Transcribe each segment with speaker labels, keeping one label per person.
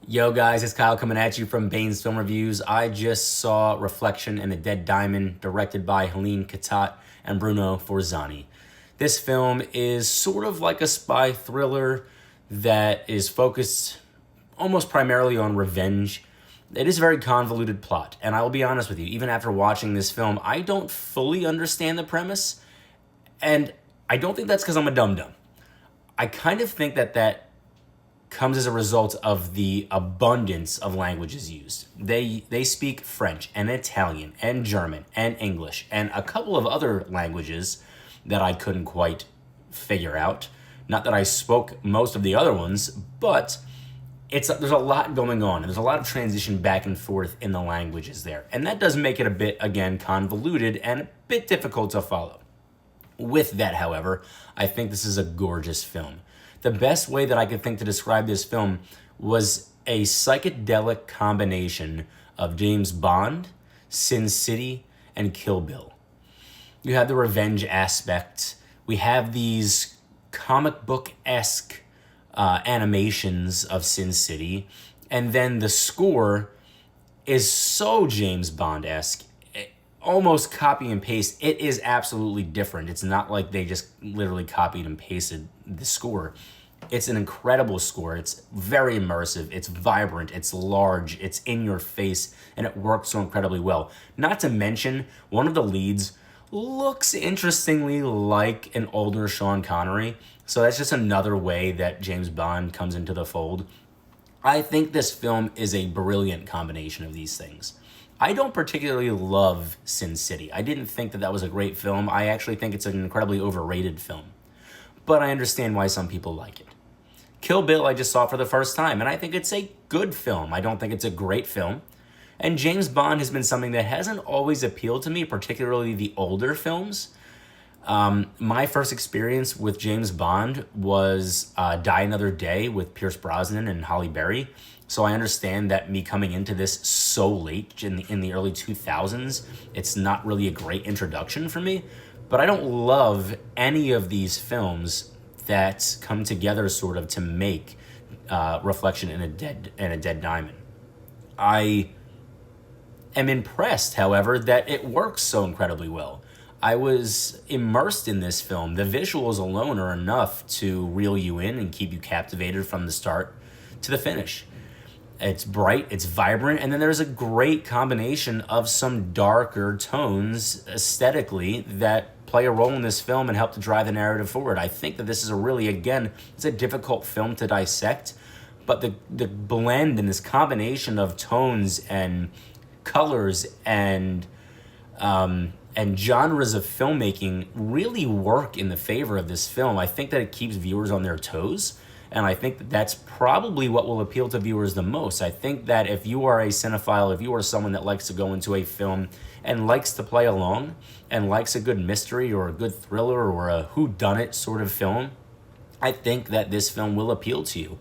Speaker 1: Yo guys, it's Kyle coming at you from Bane's Film Reviews. I just saw Reflection in a Dead Diamond, directed by Helene Katat and Bruno Forzani. This film is sort of like a spy thriller that is focused almost primarily on revenge. It is a very convoluted plot, and I will be honest with you, even after watching this film, I don't fully understand the premise, and I don't think that's because I'm a dum-dum. I kind of think that comes as a result of the abundance of languages used. They speak French and Italian and German and English and a couple of other languages that I couldn't quite figure out. Not that I spoke most of the other ones, but there's a lot going on, and there's a lot of transition back and forth in the languages there. And that does make it a bit, again, convoluted and a bit difficult to follow. With that, however, I think this is a gorgeous film. The best way that I could think to describe this film was a psychedelic combination of James Bond, Sin City, and Kill Bill. You have the revenge aspect. We have these comic book-esque animations of Sin City. And then the score is so James Bond-esque, almost copy and paste. It is absolutely different. It's not like they just literally copied and pasted the score. It's an incredible score. It's very immersive. It's vibrant. It's large. It's in your face, and it works so incredibly well. Not to mention, one of the leads looks interestingly like an older Sean Connery. So that's just another way that James Bond comes into the fold. I think this film is a brilliant combination of these things. I don't particularly love Sin City. I didn't think that was a great film. I actually think it's an incredibly overrated film. But I understand why some people like it. Kill Bill I just saw for the first time, and I think it's a good film. I don't think it's a great film. And James Bond has been something that hasn't always appealed to me, particularly the older films. My first experience with James Bond was Die Another Day with Pierce Brosnan and Halle Berry. So I understand that me coming into this so late in the early 2000s, it's not really a great introduction for me. But I don't love any of these films that come together sort of to make Reflection in a Dead Diamond. I am impressed, however, that it works so incredibly well. I was immersed in this film. The visuals alone are enough to reel you in and keep you captivated from the start to the finish. It's bright, it's vibrant, and then there's a great combination of some darker tones aesthetically that play a role in this film and help to drive the narrative forward. I think that this is it's a difficult film to dissect, but the blend and this combination of tones and colors and genres of filmmaking really work in the favor of this film. I think that it keeps viewers on their toes, and I think that that's probably what will appeal to viewers the most. I think that if you are a cinephile, if you are someone that likes to go into a film and likes to play along and likes a good mystery or a good thriller or a whodunit sort of film, I think that this film will appeal to you.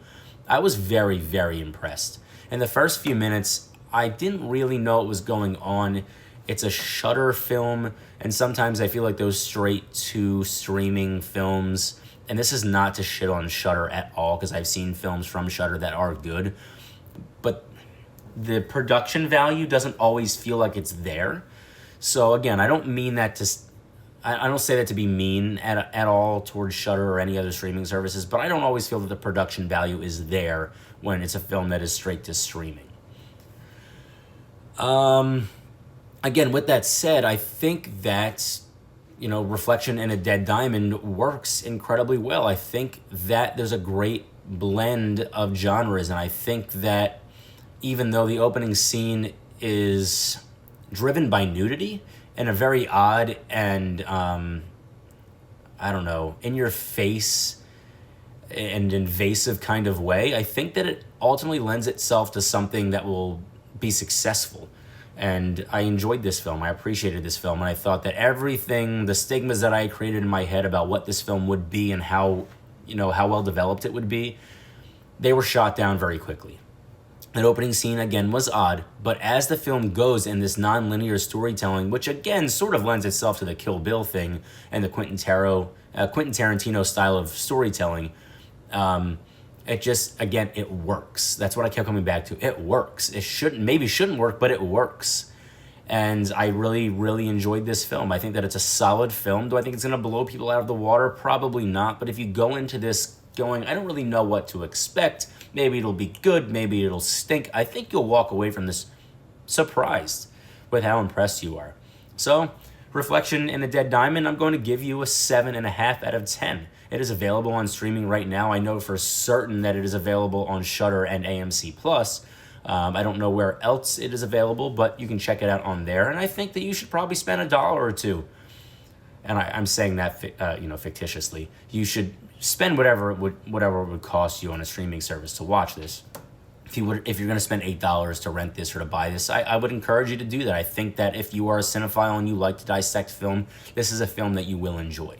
Speaker 1: I was very, very impressed. In the first few minutes, I didn't really know what was going on. It's a Shudder film, and sometimes I feel like those straight-to-streaming films, and this is not to shit on Shudder at all, because I've seen films from Shudder that are good, but the production value doesn't always feel like it's there. So again, I don't mean that I don't say that to be mean at all towards Shudder or any other streaming services, but I don't always feel that the production value is there when it's a film that is straight to streaming. Again, with that said, I think that, Reflection in a Dead Diamond works incredibly well. I think that there's a great blend of genres, and I think that even though the opening scene is driven by nudity in a very odd and, in your face and invasive kind of way, I think that it ultimately lends itself to something that will be successful. And I enjoyed this film. I appreciated this film. And I thought that everything, the stigmas that I created in my head about what this film would be and how well developed it would be, they were shot down very quickly. That opening scene, again, was odd, but as the film goes in this non-linear storytelling, which again sort of lends itself to the Kill Bill thing and the Quentin Tarantino style of storytelling, It just, again, it works. That's what I kept coming back to. It works. It shouldn't work, but it works. And I really, really enjoyed this film. I think that it's a solid film. Do I think it's going to blow people out of the water? Probably not. But if you go into this going, I don't really know what to expect, maybe it'll be good, maybe it'll stink, I think you'll walk away from this surprised with how impressed you are. So, Reflection in the Dead Diamond, I'm going to give you a 7.5 out of 10. It is available on streaming right now. I know for certain that it is available on Shudder and AMC Plus. I don't know where else it is available, but you can check it out on there. And I think that you should probably spend $1 or $2. And I'm saying that fictitiously. You should spend whatever it would cost you on a streaming service to watch this. If you're going to spend $8 to rent this or to buy this, I would encourage you to do that. I think that if you are a cinephile and you like to dissect film, this is a film that you will enjoy.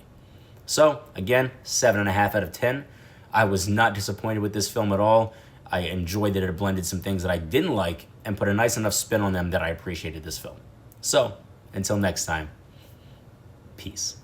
Speaker 1: So, again, 7.5 out of 10. I was not disappointed with this film at all. I enjoyed that it blended some things that I didn't like and put a nice enough spin on them that I appreciated this film. So, until next time, peace.